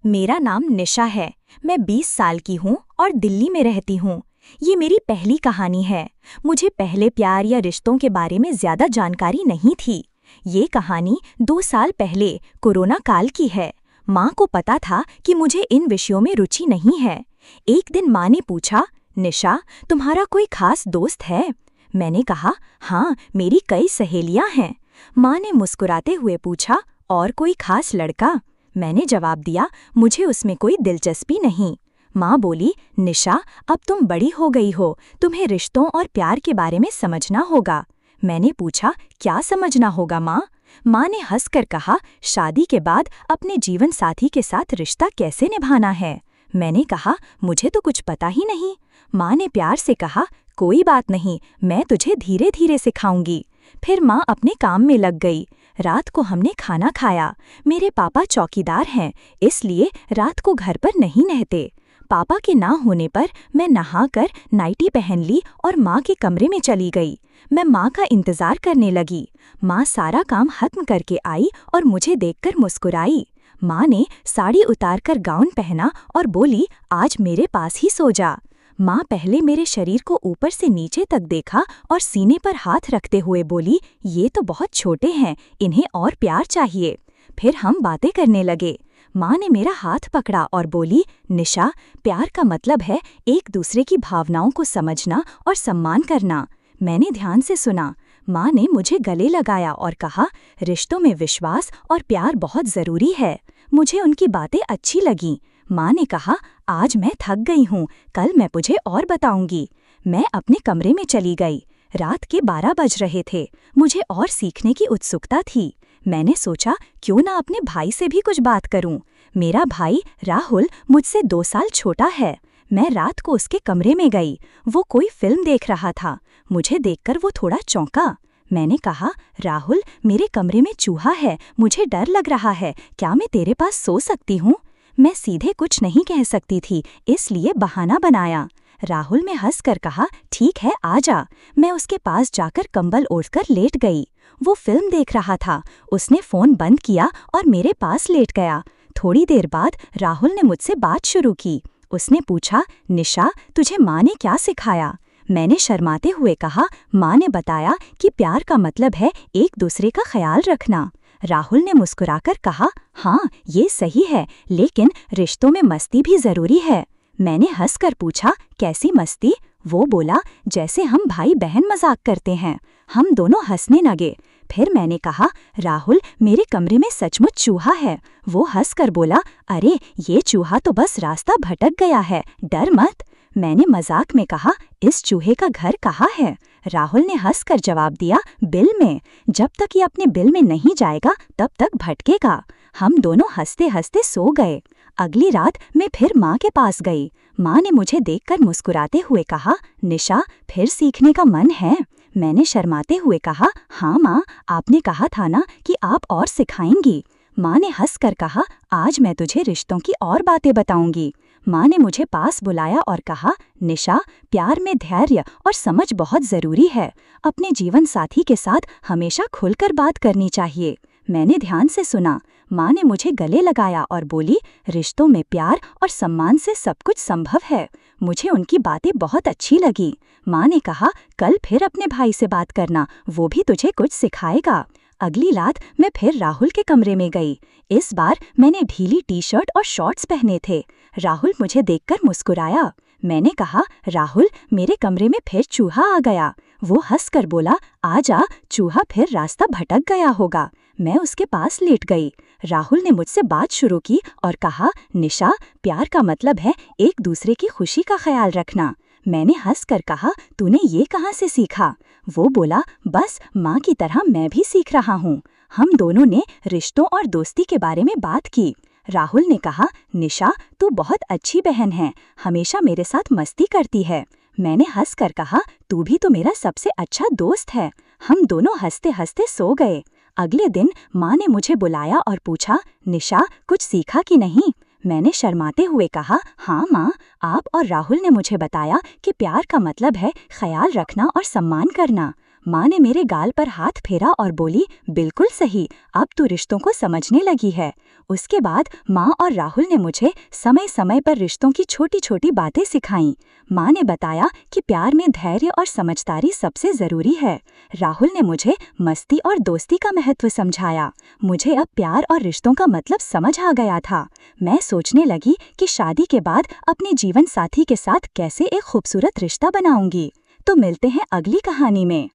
मेरा नाम निशा है। मैं 20 साल की हूँ और दिल्ली में रहती हूँ। ये मेरी पहली कहानी है। मुझे पहले प्यार या रिश्तों के बारे में ज्यादा जानकारी नहीं थी। ये कहानी 2 साल पहले कोरोना काल की है। माँ को पता था कि मुझे इन विषयों में रुचि नहीं है। एक दिन माँ ने पूछा, निशा, तुम्हारा कोई खास दोस्त है? मैंने कहा, हाँ, मेरी कई सहेलियाँ हैं। माँ ने मुस्कुराते हुए पूछा, और कोई खास लड़का? मैंने जवाब दिया, मुझे उसमें कोई दिलचस्पी नहीं। माँ बोली, निशा, अब तुम बड़ी हो गई हो, तुम्हें रिश्तों और प्यार के बारे में समझना होगा। मैंने पूछा, क्या समझना होगा माँ? माँ ने हंसकर कहा, शादी के बाद अपने जीवन साथी के साथ रिश्ता कैसे निभाना है। मैंने कहा, मुझे तो कुछ पता ही नहीं। माँ ने प्यार से कहा, कोई बात नहीं, मैं तुझे धीरे धीरे सिखाऊंगी। फिर माँ अपने काम में लग गई। रात को हमने खाना खाया। मेरे पापा चौकीदार हैं, इसलिए रात को घर पर नहीं रहते। पापा के ना होने पर मैं नहाकर नाइटी पहन ली और माँ के कमरे में चली गई। मैं माँ का इंतजार करने लगी। माँ सारा काम खत्म करके आई और मुझे देखकर मुस्कुराई। माँ ने साड़ी उतारकर गाउन पहना और बोली, आज मेरे पास ही सो जा। माँ पहले मेरे शरीर को ऊपर से नीचे तक देखा और सीने पर हाथ रखते हुए बोली, ये तो बहुत छोटे हैं, इन्हें और प्यार चाहिए। फिर हम बातें करने लगे। माँ ने मेरा हाथ पकड़ा और बोली, निशा, प्यार का मतलब है एक दूसरे की भावनाओं को समझना और सम्मान करना। मैंने ध्यान से सुना। माँ ने मुझे गले लगाया और कहा, रिश्तों में विश्वास और प्यार बहुत ज़रूरी है। मुझे उनकी बातें अच्छी लगीं। माँ ने कहा, आज मैं थक गई हूँ, कल मैं तुझे और बताऊंगी। मैं अपने कमरे में चली गई। रात के 12 बज रहे थे। मुझे और सीखने की उत्सुकता थी। मैंने सोचा, क्यों ना अपने भाई से भी कुछ बात करूं। मेरा भाई राहुल मुझसे 2 साल छोटा है। मैं रात को उसके कमरे में गई। वो कोई फिल्म देख रहा था। मुझे देखकर वो थोड़ा चौंका। मैंने कहा, राहुल, मेरे कमरे में चूहा है, मुझे डर लग रहा है, क्या मैं तेरे पास सो सकती हूँ? मैं सीधे कुछ नहीं कह सकती थी, इसलिए बहाना बनाया। राहुल ने हंसकर कहा, ठीक है, आ जा। मैं उसके पास जाकर कंबल ओढ़कर लेट गई। वो फिल्म देख रहा था। उसने फ़ोन बंद किया और मेरे पास लेट गया। थोड़ी देर बाद राहुल ने मुझसे बात शुरू की। उसने पूछा, निशा, तुझे माँ ने क्या सिखाया? मैंने शर्माते हुए कहा, माँ ने बताया कि प्यार का मतलब है एक दूसरे का ख्याल रखना। राहुल ने मुस्कुराकर कहा, हाँ, ये सही है, लेकिन रिश्तों में मस्ती भी ज़रूरी है। मैंने हंसकर पूछा, कैसी मस्ती? वो बोला, जैसे हम भाई बहन मजाक करते हैं। हम दोनों हंसने लगे। फिर मैंने कहा, राहुल, मेरे कमरे में सचमुच चूहा है। वो हंसकर बोला, अरे, ये चूहा तो बस रास्ता भटक गया है, डर मत। मैंने मजाक में कहा, इस चूहे का घर कहाँ है? राहुल ने हंसकर जवाब दिया, बिल में। जब तक ये अपने बिल में नहीं जाएगा तब तक भटकेगा। हम दोनों हंसते हंसते सो गए। अगली रात मैं फिर माँ के पास गई। माँ ने मुझे देखकर मुस्कुराते हुए कहा, निशा, फिर सीखने का मन है? मैंने शर्माते हुए कहा, हाँ माँ, आपने कहा था ना कि आप और सिखाएंगी। माँ ने हंसकर कहा, आज मैं तुझे रिश्तों की और बातें बताऊंगी। माँ ने मुझे पास बुलाया और कहा, निशा, प्यार में धैर्य और समझ बहुत ज़रूरी है। अपने जीवन साथी के साथ हमेशा खुलकर बात करनी चाहिए। मैंने ध्यान से सुना। माँ ने मुझे गले लगाया और बोली, रिश्तों में प्यार और सम्मान से सब कुछ संभव है। मुझे उनकी बातें बहुत अच्छी लगी। माँ ने कहा, कल फिर अपने भाई से बात करना, वो भी तुझे कुछ सिखाएगा। अगली रात मैं फिर राहुल के कमरे में गई। इस बार मैंने ढीली टी-शर्ट और शॉर्ट्स पहने थे। राहुल मुझे देखकर मुस्कुराया। मैंने कहा, राहुल, मेरे कमरे में फिर चूहा आ गया। वो हंसकर बोला, आजा, चूहा फिर रास्ता भटक गया होगा। मैं उसके पास लेट गई। राहुल ने मुझसे बात शुरू की और कहा, निशा, प्यार का मतलब है एक दूसरे की खुशी का ख्याल रखना। मैंने हंसकर कहा, तूने ये कहाँ से सीखा? वो बोला, बस माँ की तरह मैं भी सीख रहा हूँ। हम दोनों ने रिश्तों और दोस्ती के बारे में बात की। राहुल ने कहा, निशा, तू बहुत अच्छी बहन है, हमेशा मेरे साथ मस्ती करती है। मैंने हंसकर कहा, तू भी तो मेरा सबसे अच्छा दोस्त है। हम दोनों हंसते हंसते सो गए। अगले दिन माँ ने मुझे बुलाया और पूछा, निशा, कुछ सीखा कि नहीं? मैंने शर्माते हुए कहा, हाँ माँ, आप और राहुल ने मुझे बताया कि प्यार का मतलब है ख्याल रखना और सम्मान करना। माँ ने मेरे गाल पर हाथ फेरा और बोली, बिल्कुल सही, अब तू रिश्तों को समझने लगी है। उसके बाद माँ और राहुल ने मुझे समय समय पर रिश्तों की छोटी छोटी बातें सिखाईं। माँ ने बताया कि प्यार में धैर्य और समझदारी सबसे ज़रूरी है। राहुल ने मुझे मस्ती और दोस्ती का महत्व समझाया। मुझे अब प्यार और रिश्तों का मतलब समझ आ गया था। मैं सोचने लगी कि शादी के बाद अपने जीवन साथी के साथ कैसे एक खूबसूरत रिश्ता बनाऊंगी। तो मिलते हैं अगली कहानी में।